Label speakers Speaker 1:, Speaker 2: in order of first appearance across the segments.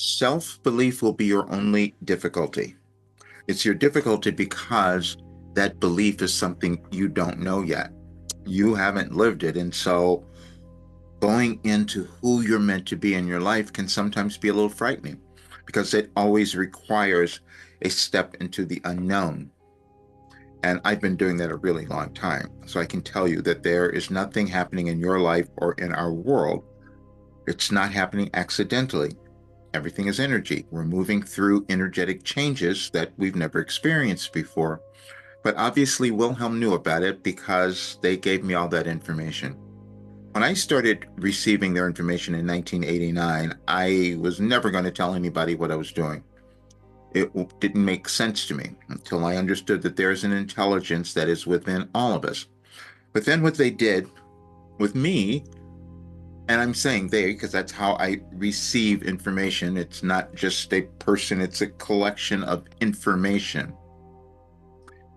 Speaker 1: Self-belief will be your only difficulty. It's your difficulty because that belief is something you don't know yet. You haven't lived it. And so going into who you're meant to be in your life can sometimes be a little frightening because it always requires a step into the unknown. And I've been doing that a really long time. So I can tell you that there is nothing happening in your life or in our world. It's not happening accidentally. Everything is energy. We're moving through energetic changes that we've never experienced before. But obviously, Wilhelm knew about it because they gave me all that information. When I started receiving their information in 1989, I was never going to tell anybody what I was doing. It didn't make sense to me until I understood that there's an intelligence that is within all of us. But then what they did with me, and I'm saying they because that's how I receive information. It's not just a person, it's a collection of information.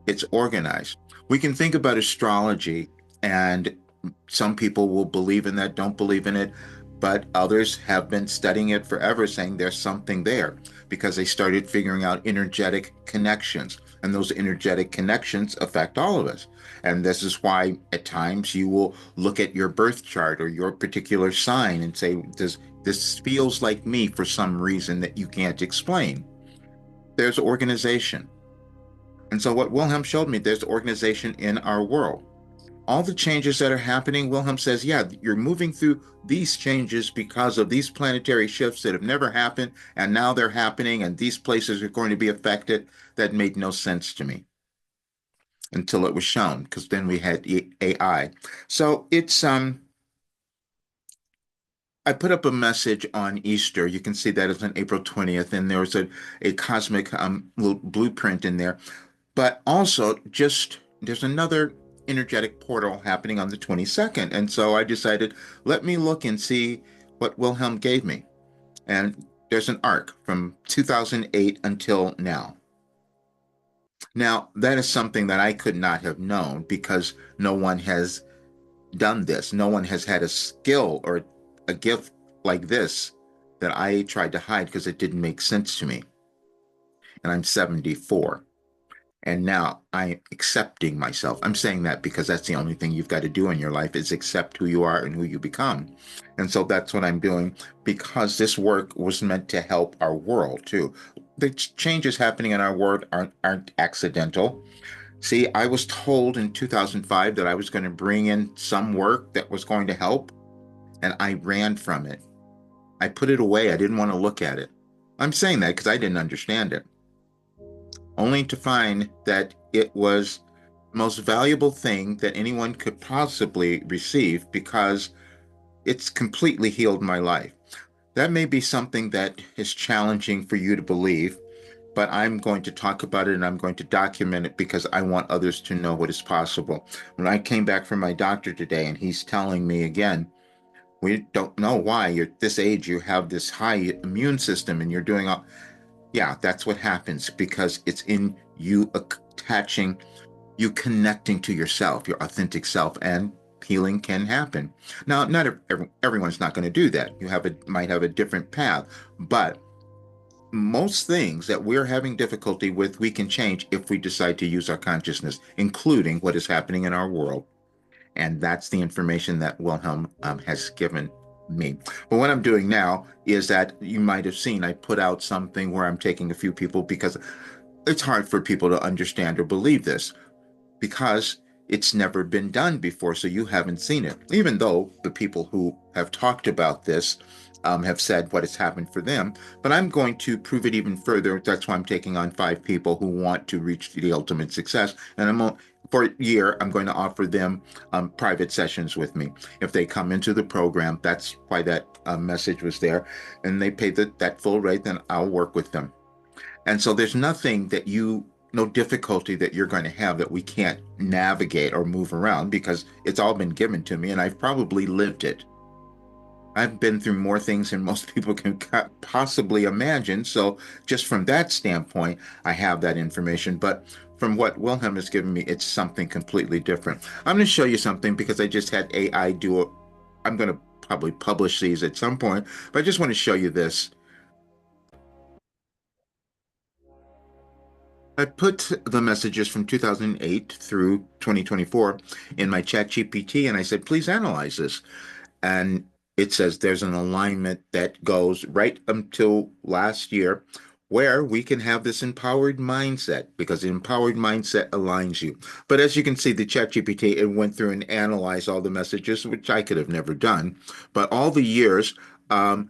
Speaker 1: It's organized. We can think about astrology, and some people will believe in that, don't believe in it, but others have been studying it forever, saying there's something there because they started figuring out energetic connections. And those energetic connections affect all of us. And this is why at times you will look at your birth chart or your particular sign and say, Does this feels like me for some reason that you can't explain? There's organization. And so what Wilhelm showed me, there's organization in our world. All the changes that are happening, Wilhelm says, yeah, you're moving through these changes because of these planetary shifts that have never happened, and now they're happening, and these places are going to be affected. That made no sense to me until it was shown, because then we had AI. So I put up a message on Easter. You can see that it's on April 20th, and there was a cosmic little blueprint in there. But also, just there's another energetic portal happening on the 22nd. And so I decided, let me look and see what Wilhelm gave me. And there's an arc from 2008 until now. Now, that is something that I could not have known because no one has done this. No one has had a skill or a gift like this that I tried to hide because it didn't make sense to me. And I'm 74. And now I'm accepting myself. I'm saying that because that's the only thing you've got to do in your life is accept who you are and who you become. And so that's what I'm doing because this work was meant to help our world too. The changes happening in our world aren't accidental. See, I was told in 2005 that I was going to bring in some work that was going to help, and I ran from it. I put it away. I didn't want to look at it. I'm saying that because I didn't understand it, only to find that it was the most valuable thing that anyone could possibly receive because it's completely healed my life. That may be something that is challenging for you to believe, but I'm going to talk about it and I'm going to document it because I want others to know what is possible. When I came back from my doctor today and he's telling me again, we don't know why you're at this age, you have this high immune system and you're doing all, yeah, that's what happens because it's in you attaching, you connecting to yourself, your authentic self, and healing can happen. Now, not everyone's not going to do that. You might have a different path, but most things that we're having difficulty with, we can change if we decide to use our consciousness, including what is happening in our world. And that's the information that Wilhelm has given me. But what I'm doing now is that you might have seen, I put out something where I'm taking a few people because it's hard for people to understand or believe this because it's never been done before. So you haven't seen it, even though the people who have talked about this have said what has happened for them. But I'm going to prove it even further. That's why I'm taking on 5 people who want to reach the ultimate success. And for a year, I'm going to offer them private sessions with me. If they come into the program, that's why that message was there. And they pay that full rate, then I'll work with them. And so there's nothing that no difficulty that you're going to have that we can't navigate or move around because it's all been given to me and I've probably lived it. I've been through more things than most people can possibly imagine. So just from that standpoint, I have that information. But from what Wilhelm has given me, it's something completely different. I'm going to show you something because I just had AI do it. I'm going to probably publish these at some point, but I just want to show you this. I put the messages from 2008 through 2024 in my chat GPT and I said, please analyze this. And it says there's an alignment that goes right until last year where we can have this empowered mindset because the empowered mindset aligns you. But as you can see, the chat GPT, it went through and analyzed all the messages, which I could have never done. But all the years, um,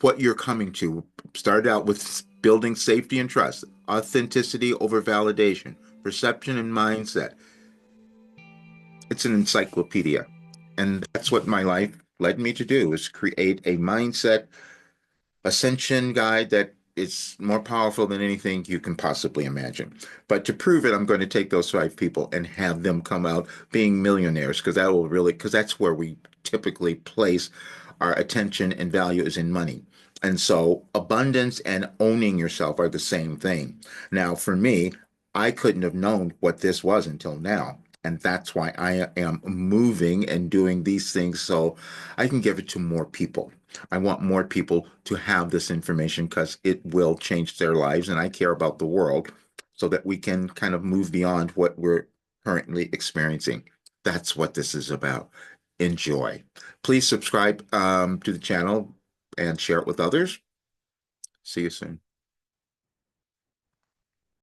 Speaker 1: what you're coming to started out with building safety and trust, authenticity over validation, perception and mindset. It's an encyclopedia. And that's what my life led me to do is create a mindset ascension guide that is more powerful than anything you can possibly imagine. But to prove it, I'm going to take those five people and have them come out being millionaires because that will really, because that's where we typically place our attention and value is in money. And so abundance and owning yourself are the same thing. Now, for me, I couldn't have known what this was until now. And that's why I am moving and doing these things so I can give it to more people. I want more people to have this information because it will change their lives, and I care about the world so that we can kind of move beyond what we're currently experiencing. That's what this is about. Enjoy. Please subscribe to the channel and share it with others. See you soon.